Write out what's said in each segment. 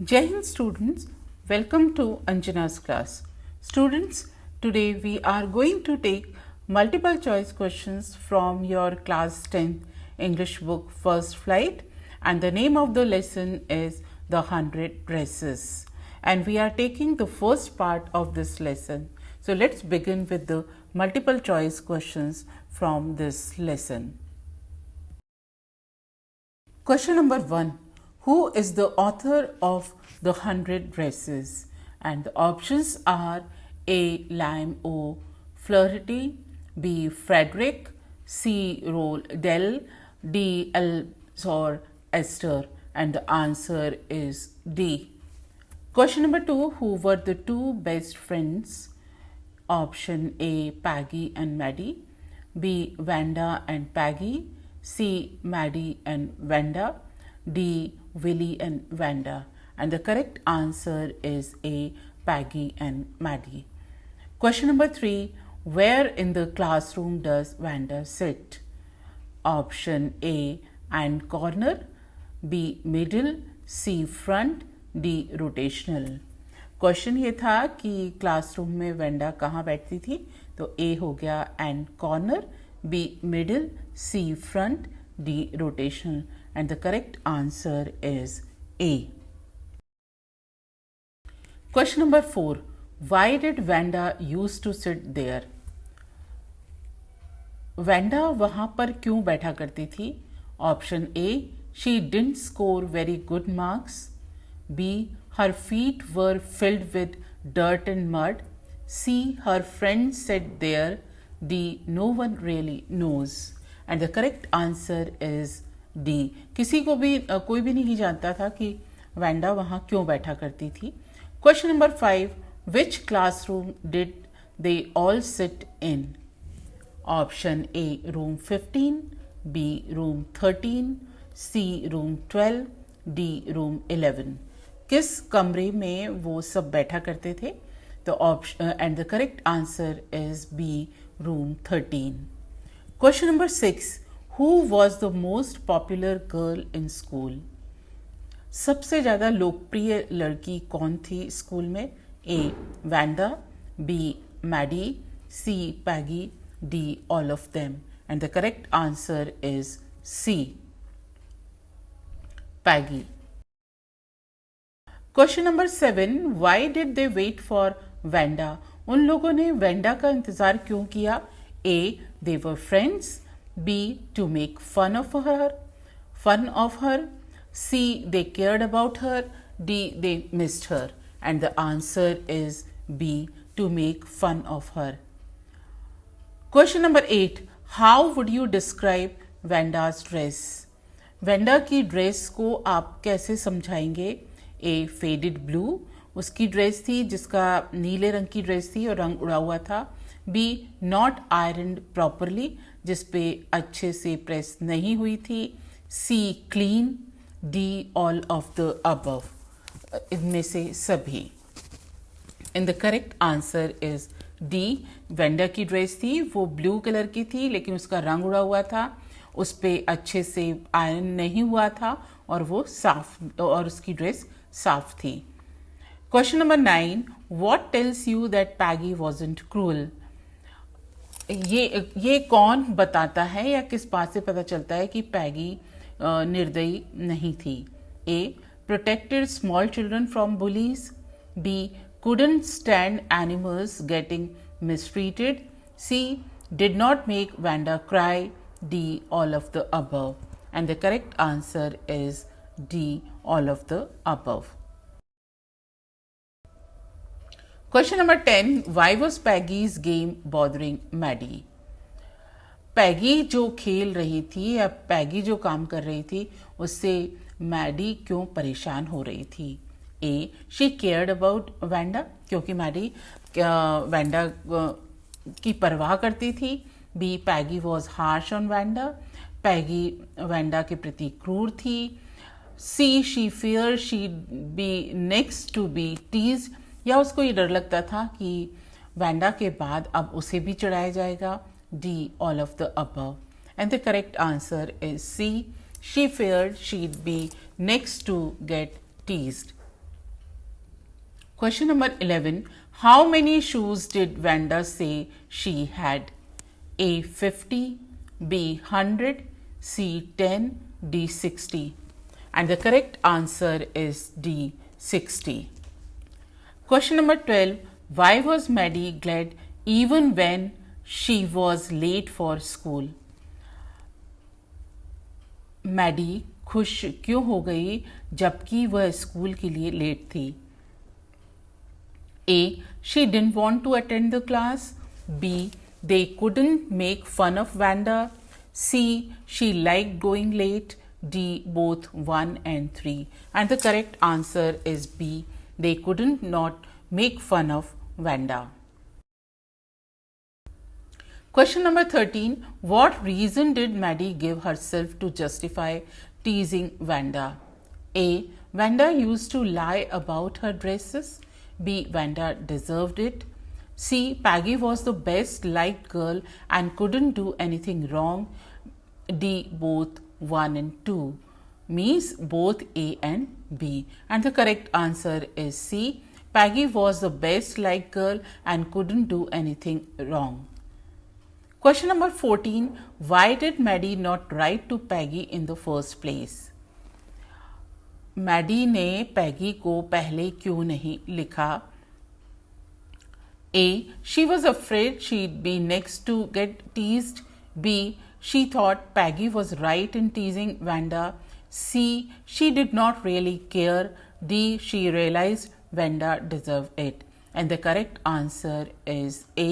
Jai Hind students, welcome to Anjana's class. Students, today we are going to take multiple choice questions from your class 10th English book First Flight, and the name of the lesson is The 100 Dresses, and we are taking the first part of this lesson. So let's begin with the multiple choice questions from this lesson. Question number 1. Who is the author of The 100 Dresses? And the options are A. Lime O. Flaherty, B. Frederick, C. Roald Dahl, D. Elzor Esther, and the answer is D. Question number 2. Who were the two best friends? Option A. Peggy and Maddie, B. Wanda and Peggy, C. Maddie and Wanda, D. Willie and Wanda, and the correct answer is A. Peggy and Maddie. Question number 3. Where in the classroom does Wanda sit? Option A. And corner, B. Middle, C. Front, D. Rotational. Question ये था कि classroom में Wanda कहाँ बैठती थी, तो A हो गया end corner, B middle, C front, D rotational, and the correct answer is A. Question number 4. Why did Wanda used to sit there? Wanda वहाँ पर क्यों बैठा करती थी? Option A. She didn't score very good marks. B. Her feet were filled with dirt and mud. C. Her friends sat there. D. No one really knows. And the correct answer is D. किसी को भी कोई भी नहीं जानता था कि Wanda वहाँ क्यों बैठा करती थी. Question number 5. Which classroom did they all sit in? Option A. Room 15, B. Room 13, C. Room 12, D. Room 11. किस कमरे में वो सब बैठा करते थे? तो option and the correct answer is B. Room 13. Question number 6. Who was the most popular girl in school? सबसे ज़्यादा लोकप्रिय लड़की कौन थी स्कूल में? A. Wanda, B. Maddie, C. Peggy, D. All of them. And the correct answer is C. Peggy. Question number 7. Why did they wait for Wanda? उन लोगों ने वेंडा का इंतज़ार क्यों किया? A. They were friends. B. To make fun of her. C. They cared about her. D. They missed her. And the answer is B. To make fun of her. Question number 8. How would you describe Wanda's dress? Wanda की dress को आप कैसे समझाएंगे? A. Faded blue. उसकी dress थी जिसका नीले रंग की ड्रेस थी और रंग उड़ा हुआ था. बी. नॉट आयरन्ड प्रॉपरली, जिस पे अच्छे से प्रेस नहीं हुई थी. C. Clean. D. All of the above, इनमें से सभी. In the correct answer is D. Wanda की ड्रेस थी वो ब्लू कलर की थी, लेकिन उसका रंग उड़ा हुआ था, उस पर अच्छे से आयरन नहीं हुआ था और वो साफ, और उसकी ड्रेस साफ थी. Question number 9. What tells you that Peggy wasn't cruel? ये कौन बताता है या किस बात से पता चलता है कि पैगी निर्दयी नहीं थी? A. Protected small children from bullies. B. couldn't stand animals getting mistreated. C. did not make Wanda cry. D. all of the above. And the correct answer is D. all of the above. Question number 10. Why was Peggy's game bothering Maddie? पैगी जो खेल रही थी या पैगी जो काम कर रही थी उससे मैडी क्यों परेशान हो रही थी? A. She cared about Wanda, क्योंकि मैडी वैंडा की परवाह करती थी. B. Peggy was harsh on Wanda. Peggy Wanda के प्रति क्रूर थी. C. She feared she'd be next to be teased, या उसको ये डर लगता था कि वैंडा के बाद अब उसे भी चढ़ाया जाएगा. D. all of the above. And the correct answer is C. She feared she'd be next to get teased. Question number 11. How many shoes did Vanda say she had? A. 50, B. 100, C. 10, D. 60. And the correct answer is D. 60. Question number 12. Why was Maddie glad even when she was late for school? Maddie खुश क्यों हो गई जबकि वह school के लिए late थी? A. She didn't want to attend the class. B. They couldn't make fun of Vanda. C. She liked going late. D. Both 1 and 3. And the correct answer is B. They couldn't not make fun of Vanda. Question number 13. What reason did Maddie give herself to justify teasing Vanda? A. Vanda used to lie about her dresses. B. Vanda deserved it. C. Peggy was the best liked girl and couldn't do anything wrong. D. Both 1 and 2. Means both A and B. And the correct answer is C. Peggy was the best liked girl and couldn't do anything wrong. Question number 14. Why did Maddie not write to Peggy in the first place? Maddie ने Peggy को पहले क्यों नहीं लिखा? A. She was afraid she'd be next to get teased. B. She thought Peggy was right in teasing Vanda. C. She did not really care. D. She realized Vanda deserved it. And the correct answer is A.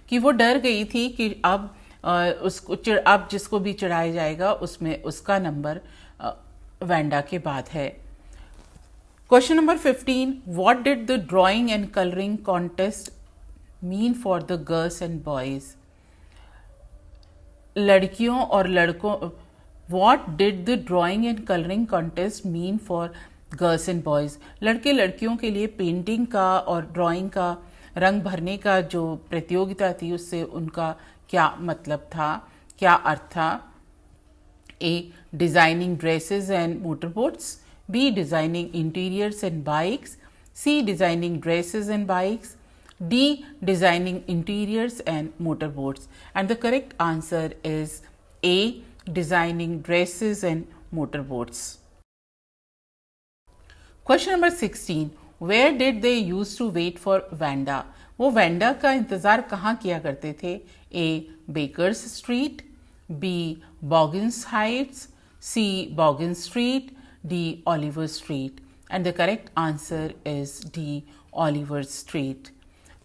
कि वो डर गई थी कि अब अब जिसको भी चिढ़ाया जाएगा उसमें उसका नंबर वेंडा के बाद है. Question number 15. What did the drawing and coloring contest mean for the girls and boys? लड़कियों और लड़कों What did the drawing and coloring contest mean for girls and boys? लड़के लड़कियों के लिए पेंटिंग का और ड्राइंग का रंग भरने का जो प्रतियोगिता थी उससे उनका क्या मतलब था, क्या अर्थ था? A. Designing dresses and motorboats. B. Designing interiors and bikes. C. Designing dresses and bikes. D. Designing interiors and motorboats. And the correct answer is A. Designing dresses and motorboats. Question number 16. Where did they used to wait for Vanda? वो Wanda का इंतज़ार कहाँ किया करते थे? A. Baker's Street. B. Boggins Heights. C. Boggins Street. D. Oliver Street. And the correct answer is D. Oliver Street.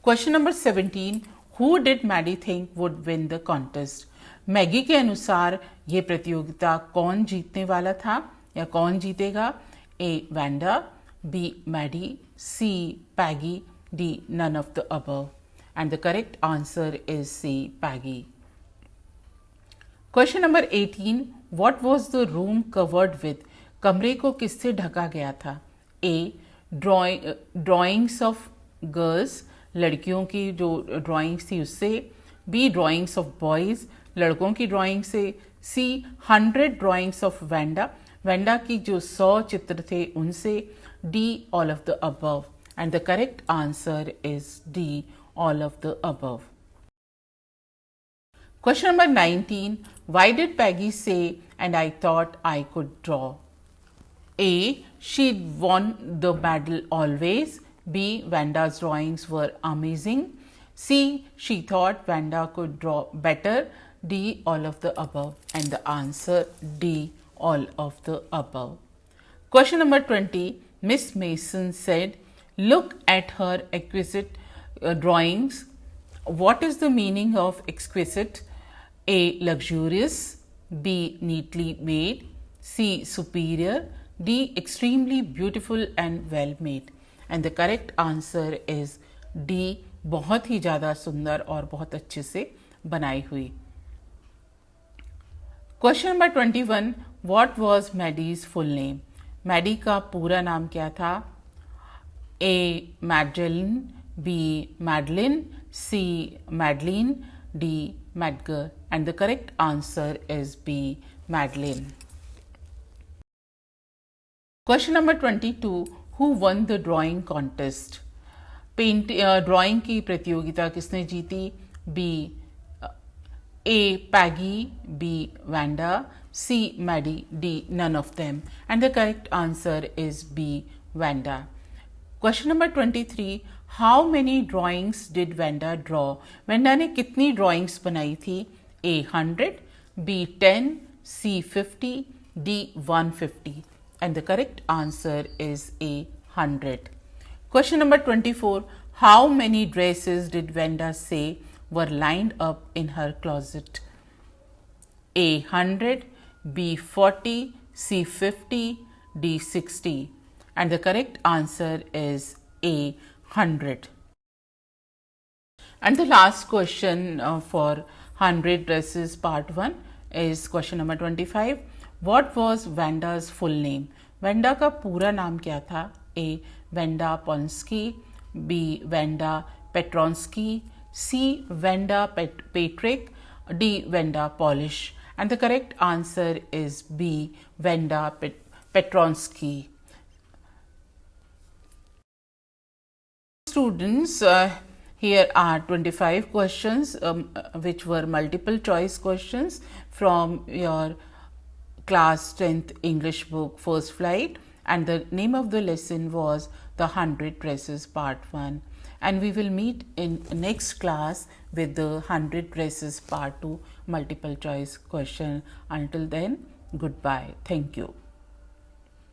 Question number 17. Who did Maddie think would win the contest? Maggi के अनुसार ये प्रतियोगिता कौन जीतने वाला था या कौन जीतेगा? A. Vanda. B. Maddie. C. Peggy. D. None of the above. And the correct answer is C. Peggy. Question number 18. What was the room covered with? कमरे को किससे ढका गया था? A. Drawings of girls. लड़कियों की जो ड्राइंग्स थी उससे. B. Drawings of boys. लड़कों की ड्राइंग से. C. 100 drawings of Vanda. Wanda की जो 100 चित्र थे उनसे. D. All of the above. And the correct answer is D. All of the above. Question number 19. Why did Peggy say, and I thought I could draw? A. She won the medal always. B. Vanda's drawings were amazing. C. She thought Vanda could draw better. D. All of the above. And the answer D. All of the above. Question number 20. Miss Mason said, look at her exquisite drawings. What is the meaning of exquisite? A. Luxurious. B. Neatly made. C. Superior. D. Extremely beautiful and well made. And the correct answer is D. बहुत ही ज़्यादा सुंदर और बहुत अच्छे से बनाई हुई. Question number 21. What was Maddie's full name? Maddie का पूरा नाम क्या था? A. Magdalene. B. Madeline. C. Madeline. D. Madger. And the correct answer is B. Madeline. Question number 22. Who won the drawing contest? Drawing की प्रतियोगिता किसने जीती? B A. Peggy, B. Vanda, C. Maddie, D. None of them. And the correct answer is B. Vanda. Question number 23. How many drawings did Vanda draw? Vanda ने कितनी drawings बनाई थी? A. 100, B. 10, C. 50, D. 150. And the correct answer is A. 100. Question number 24. How many dresses did Vanda say were lined up in her closet? A. 100, B. 40, C. 50, D. 60. And the correct answer is A. 100. And the last question for 100 dresses part 1 is question number 25. What was Vanda's full name? Vanda का पूरा नाम क्या था? A. Vanda Ponsky, B. Vanda Petronsky, C. Vanda Patrick, D. Vanda Polish. And the correct answer is B. Vanda Petronsky. Students, here are 25 questions which were multiple choice questions from your class 10th English book First Flight, and the name of the lesson was The 100 Dresses Part 1. And we will meet in next class with the 100 Dresses Part 2 multiple choice question. Until then, goodbye. Thank you.